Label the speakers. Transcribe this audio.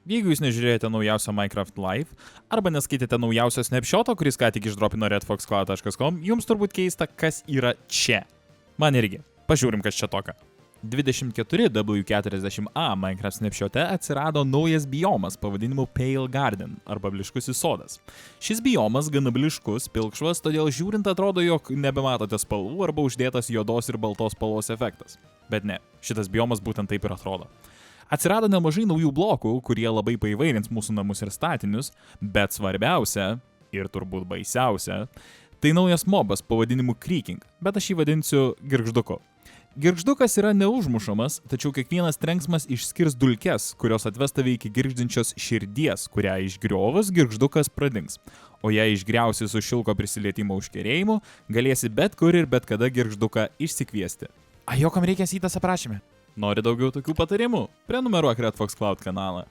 Speaker 1: Jeigu jūs nežiūrėjote naujausią Minecraft Live arba neskaitėte naujausio snapshoto, kuris ką tik išdropino redfoxcloud.com, jums turbūt keista, kas yra čia. Man irgi. Pažiūrim, kas čia toka. 24W40A Minecraft snapshote atsirado naujas biomas pavadinimu Pale Garden arba bliškusis sodas. Šis biomas gana bliškus, pilkšvas, todėl žiūrint atrodo, jog nebematote spalvų arba uždėtas juodos ir baltos spalvos efektas. Bet ne, šitas biomas būtent taip ir atrodo. Atsirado nemažai naujų blokų, kurie labai paįvairins mūsų namus ir statinius, bet svarbiausia, ir turbūt baisiausia, tai naujas mobas pavadinimu Creaking, bet aš jį vadinsiu Girgžduku. Girgždukas yra neužmušamas, tačiau kiekvienas trenksmas išskirs dulkes, kurios atves tave iki girgždinčios širdies, kurią išgriovus Girgždukas pradings. O jei išgriausi su šilko prisilietimo užkerėjimu, galėsi bet kur ir bet kada Girgžduką išsikviesti. A jo kam reikia sytas aprašyme? Nori daugiau tokių patarimų? Prenumeruok Redfox Cloud kanalą.